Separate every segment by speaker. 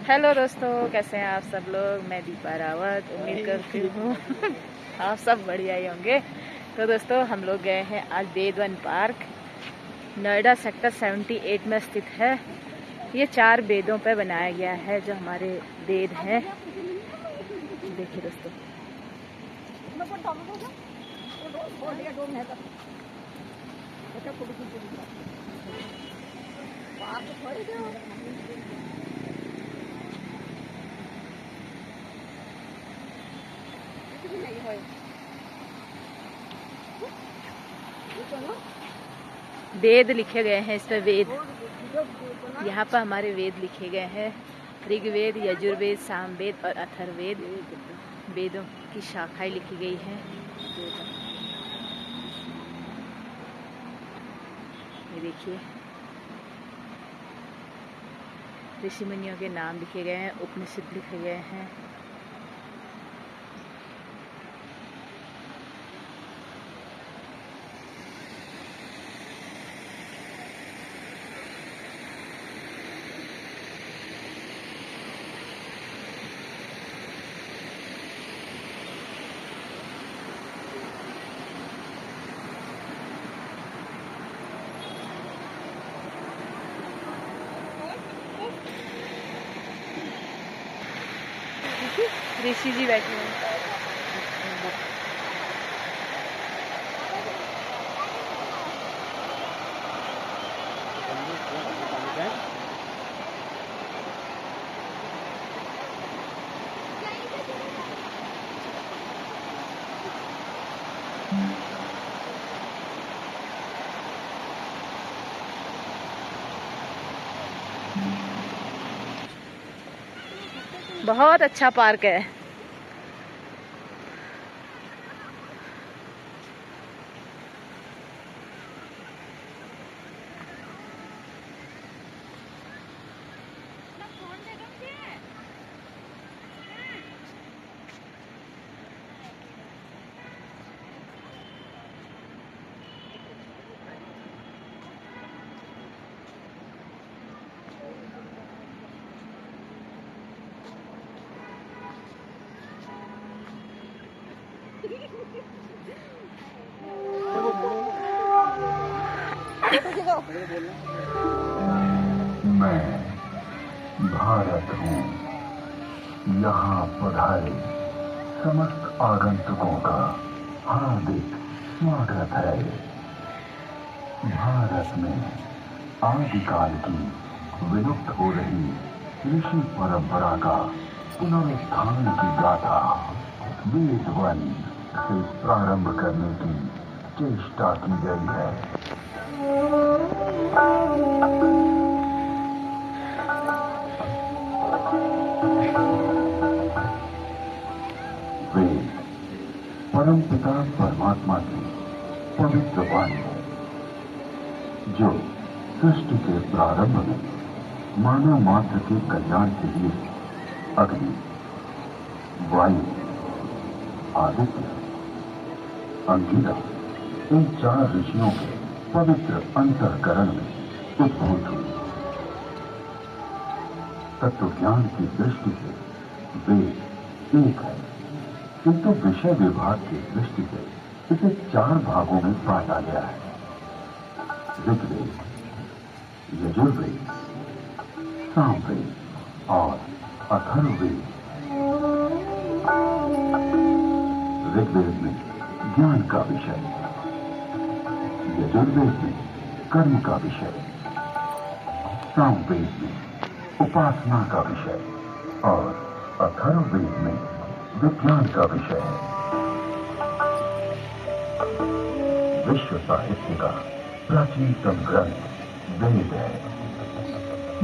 Speaker 1: Hello दोस्तों, कैसे हैं आप सब लोग। मैं दीपा रावत, उम्मीद करती हूँ आप सब बढ़िया ही होंगे। तो दोस्तों, हम लोग गए हैं आज बेदवन पार्क। नोएडा सेक्टर 78 में स्थित है। ये 4 बेदों पे बनाया गया है, जो हमारे वेद हैं। देखिए दोस्तों, वेद लिखे गए हैं इस पे। वेद, यहाँ पर हमारे वेद लिखे गए हैं। ऋग्वेद, यजुर्वेद, सामवेद और अथर्ववेद, वेदों की शाखाएं लिखी गई हैं। ये देखिए, ऋषि मुनियों के नाम लिखे गए हैं, उपनिषद लिखे गए हैं। ऋषि जी बैठे हैं। बहुत अच्छा पार्क है।
Speaker 2: मैं भारत हूँ, यहाँ पधारे समस्त आगंतुकों का हार्दिक स्वागत है। भारत में आदिकाल की विलुप्त हो रही ऋषि परंपरा का पुनरुत्थान की गाथा वेदवन से प्रारंभ करने की चेष्टा की गई है। वेद परमपिता परमात्मा की पवित्र वाणी है, जो सृष्टि के प्रारंभ में मानव मात्र के कल्याण के लिए अग्नि, वायु, आदित्य, अंगिरा, इन 4 ऋषियों के पवित्र अंतःकरण में उद्भूत हुई। तत्व ज्ञान की दृष्टि से वेद एक है, किंतु विषय विभाग की दृष्टि से इसे 4 भागों में बांटा गया है। ऋग्वेद, यजुर्वेद, सामवेद और अथर्ववेद। ऋग्वेद में ज्ञान का विषय, यजुर्वेद में कर्म का विषय, सामवेद में उपासना का विषय और अथर्ववेद में विज्ञान का विषय है। विश्व साहित्य का प्राचीनतम ग्रंथ वेद है।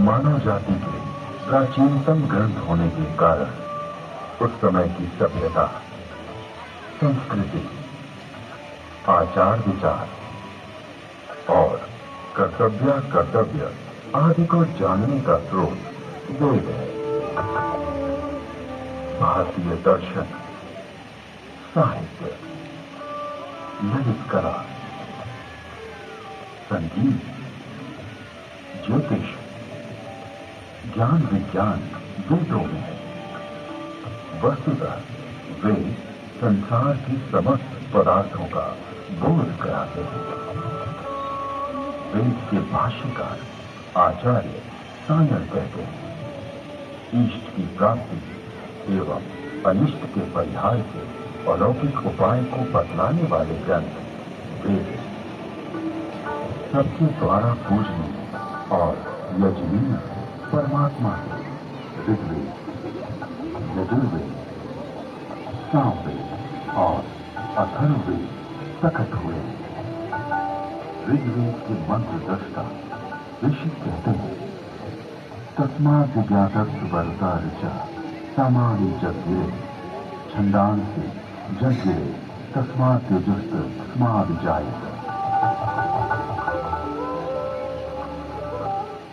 Speaker 2: मानव जाति के प्राचीनतम ग्रंथ होने के कारण उस समय की सभ्यता, संस्कृति, आचार विचार और कर्तव्य आदि को जानने का स्रोत वेद है। भारतीय दर्शन, साहित्य, ललित कला, संगीत, ज्योतिष, ज्ञान विज्ञान, वेदों में है। वस्तुतः वे संसार की समस्त पदार्थों का बोध कराते हैं। वेद के भाष्यकार आचार्य सायर कहते हैं, इष्ट की प्राप्ति एवं अनिष्ट के परिहार के अलौकिक उपाय को बतलाने वाले ग्रंथ वेद सबके द्वारा पूजनीय और यजनीय परमात्मा से ऋग्वेद, यजुर्वेद, सामवेद और अथर्ववेद प्रकट हुए। ऋग्वेद के मंत्र दृष्टा ऋषि कहते हैं, तस्मात् विज्ञातस्य वरदा ऋचा सामानि जग्गिरे छंदांसि जग्गिरे तस्मात् तेजस्त तस्माद्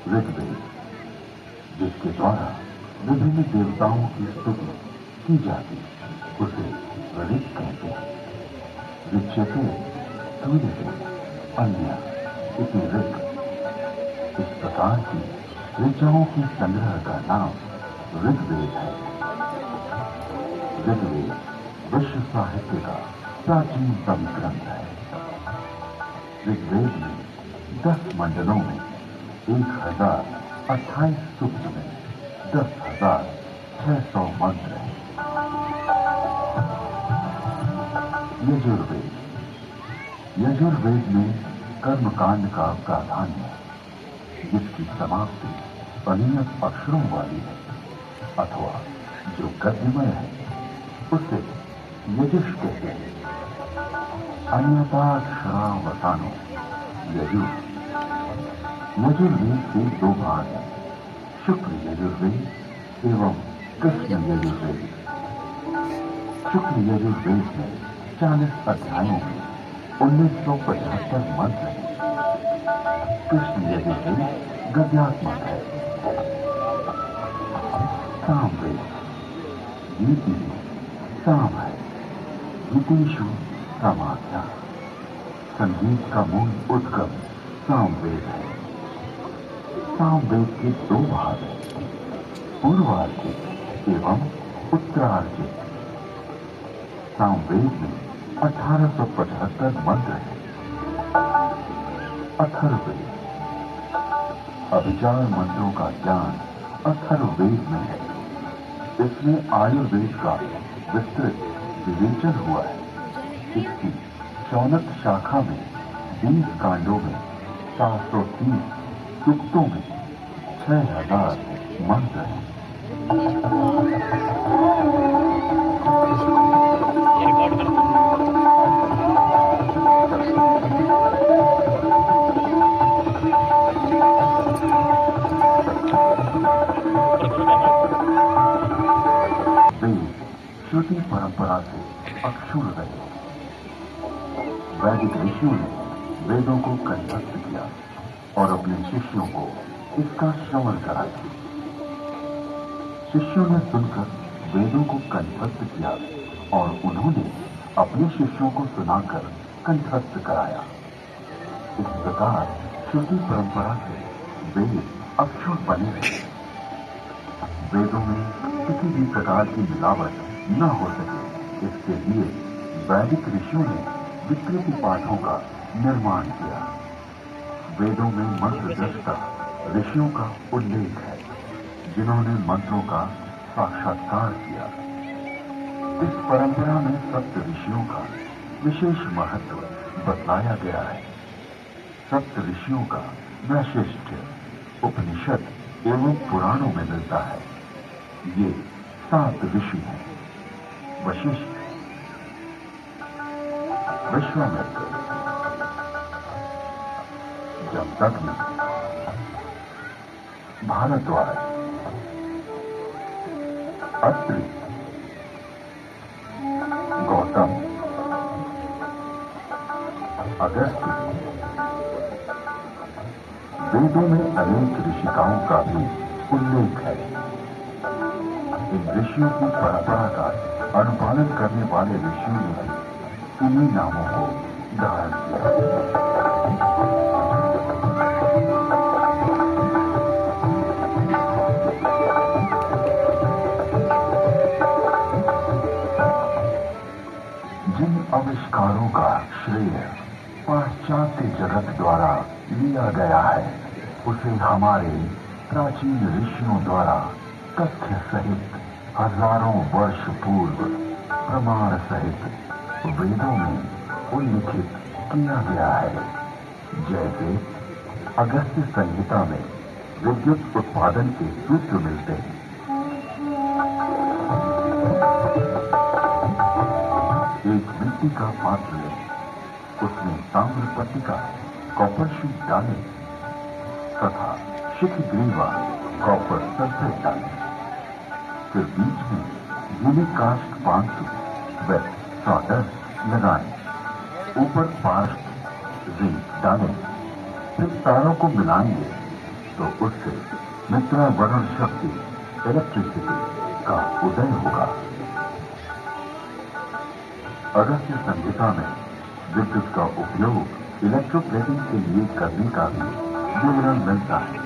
Speaker 2: ऋग्वेद, जिसके द्वारा विभिन्न देवताओं की स्तुति की जाती, उसे ऋग कहते हैं। ऋच्यते सूर्यते अन्य इति ऋग। इस प्रकार की ऋचाओं के संग्रह का नाम ऋग्वेद है। ऋग्वेद विश्व साहित्य का प्राचीनतम ग्रंथ है। ऋग्वेद में 10 मंडलों में 1028 सूक्त में 10,600 मंत्र हैं। यजुर्वेद, यजुर्वेद में कर्मकांड का प्राधान्य है, जिसकी समाप्ति अनियत अक्षरों वाली है अथवा जो गद्यमय है, उसे यजुष कहते हैं। अन्यताक्षरावसानो यजुः। यजुर्वेद के 2 भाग हैं, शुक्ल यजुर्वेद एवं कृष्ण यजुर्वेद। शुक्ल यजुर्वेद में 40 अध्यायों में 1975 मंत्र हैं। कृष्ण यजुर्वेद गद्यात्मक है। सामवेद, गीति साम है, गीतेषु समाख्या। संगीत का मूल उद्गम सामवेद है। सामवेद के 2 भाग हैं, पूर्वार्जित एवं उत्तरार्जित। सामवेद में 1875 मंत्र हैं। अथर्ववेद, अभिचार मंत्रों का ज्ञान अथर्ववेद में है। इसमें आयुर्वेद का विस्तृत विवेचन हुआ है। इसकी शौनक शाखा में 20 कांडों में 730 सूक्तों में 6000 मंत्र हैं। श्रुति परंपरा से अक्षुण रहे। वैदिक ऋषियों ने वेदों को कंठस्थ किया और अपने शिष्यों को इसका श्रवण कराया। शिष्यों ने सुनकर वेदों को कंठस्थ किया और उन्होंने अपने शिष्यों को सुनाकर कंठस्थ कराया। इस प्रकार श्रुति परंपरा से वेद अक्षुण बने रहे। वेदों में किसी भी प्रकार की मिलावट न हो सके, इसके लिए वैदिक ऋषियों ने विकृति पाठों का निर्माण किया। वेदों में मंत्र दृष्टा ऋषियों का उल्लेख है, जिन्होंने मंत्रों का साक्षात्कार किया। इस परंपरा में सप्त ऋषियों का विशेष महत्व बतलाया गया है। सप्त ऋषियों का वैशिष्ट्य उपनिषद एवं पुराणों में मिलता है। ये 7 ऋषि हैं: वशिष्ठ, विश्वामित्र, जमदग्नि, भारद्वाज, अत्रि, गौतम, अगस्त्य। वेदों में अनेक ऋषिकाओं का भी उल्लेख है। इन ऋषियों की परंपरा का अनुपालन करने वाले ऋषियों ने इन्हीं नामों को धारण किया। आविष्कारों का श्रेय पाश्चात्य जगत द्वारा लिया गया है, उसे हमारे प्राचीन ऋषियों द्वारा तथ्य सहित हजारों वर्ष पूर्व प्रमाण सहित वेदों में उल्लिखित किया गया है। जैसे अगस्त्य संहिता में विद्युत उत्पादन के सूत्र मिलते हैं। एक मिट्टी का पात्र लें, उसमें ताम्र पट्टिका कॉपर शीट डालें तथा शिखग्रीवा कॉपर सल्फेट डालें। फिर बीच में गीली काष्ठ पांसु व सॉडस्ट लगाएं। ऊपर पार्श्व जिंक डालें। फिर तारों को मिलाएंगे तो उससे मित्रा वरुण शक्ति इलेक्ट्रिसिटी का उदय होगा। अगस्त्य संहिता में विद्युत का उपयोग इलेक्ट्रोप्लेटिंग के लिए करने का भी विवरण मिलता है।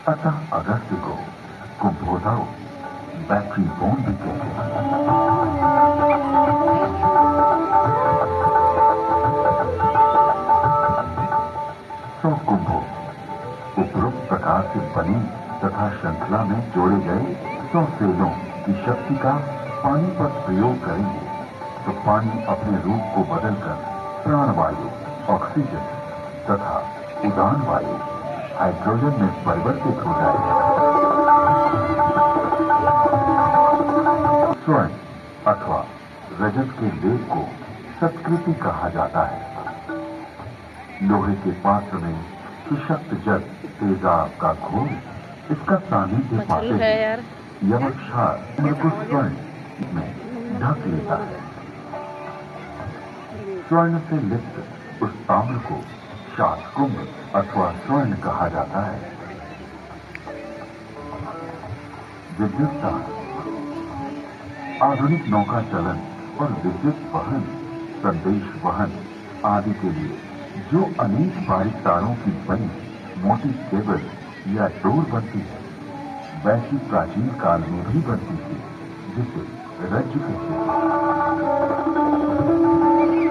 Speaker 2: अतः अगस्त्य को कुंभोदक बैटरी बोन भी कहते हैं। सौ कुंभों उपरोक्त प्रकार से बने तथा श्रृंखला में जोड़े गए 100 सेलों की शक्ति का पानी पर प्रयोग करेंगे तो पानी अपने रूप को बदलकर प्राणवायु, ऑक्सीजन तथा उदान वायु हाइड्रोजन में परिवर्तित हो जाएगा। स्वर्ण अथवा रजत के लेप को सत्कृति कहा जाता है। लोहे के पात्र में सुशक्त जल तेजाब का घोल इसका सानिध्य पाते हैं। यमक्षार को स्वर्ण में ढक लेता है। स्वर्ण से लिप्त उस ताम्र को शातकुंभ अथवा स्वर्ण कहा जाता है। विद्युत तार आधुनिक नौका चलन और विद्युत वहन, संदेश वहन आदि के लिए जो अनेक बारीक तारों की बनी मोटी केबल या डोर बनती है, वैसी प्राचीन काल में भी बनती थी, जिसे रज्जु कहते हैं।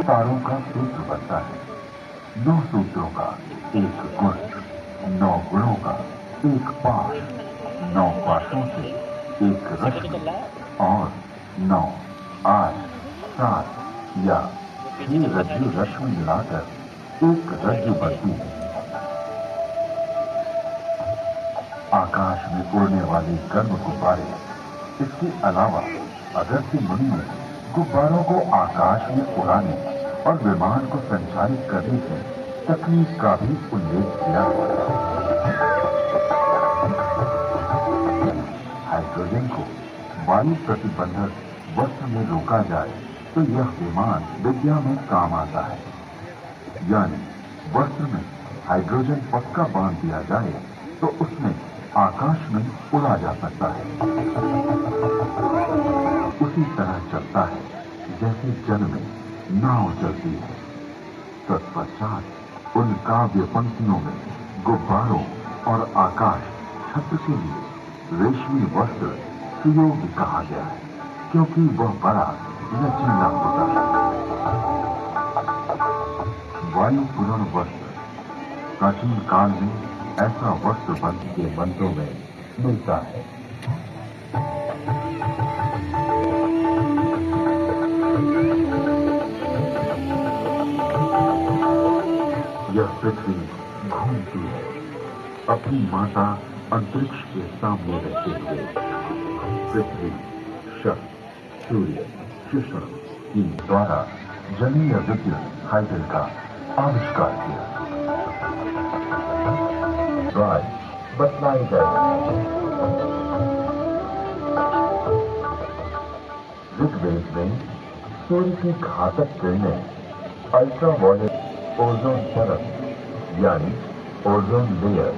Speaker 2: तारों का सूत्र बनता है। 9 सूत्रों का एक गुण, 9 गुणों का एक पाश, 9 पाशों से एक रश्मि और 9, 8, 7 या 6 रज्जु रश्मि मिलाकर एक रज्जु बनती है। आकाश में उड़ने वाले गर्म गुब्बारे। इसके अलावा अगस्त्य मुनि ने गुब्बारों को आकाश में उड़ाने और विमान को संचालित करने की तकनीक का भी उल्लेख किया है। हाइड्रोजन को वायु प्रतिबंधक वस्त्र में रोका जाए तो यह विमान विद्या में काम आता है। यानी वस्त्र में हाइड्रोजन पक्का बांध दिया जाए तो उसमें आकाश में उड़ा जा सकता है। उसी तरह चलता है जैसे जल में नाव चलती है। तत्पश्चात उन काव्य पंक्तियों में गुब्बारों और आकाश छत्र के लिए रेशमी वस्त्र सुयोग्य कहा गया है, क्योंकि वह बड़ा लचीला होता है। वायु पूर्ण वस्त्र प्राचीन काल में ऐसा वस्त्र बंध के मंत्रों में मिलता है। यह पृथ्वी घूमती है अपनी माता अंतरिक्ष के सामने रहते हुए। पृथ्वी शक, सूर्य, कृष्ण की द्वारा जलीय विद्युत हाइड्रोजन का आविष्कार किया। राय बतलाई गई। ऋग्वेद में सूर्य की घातक किरणें अल्ट्रावायलेट ओजोन परत यानी ओजोन लेयर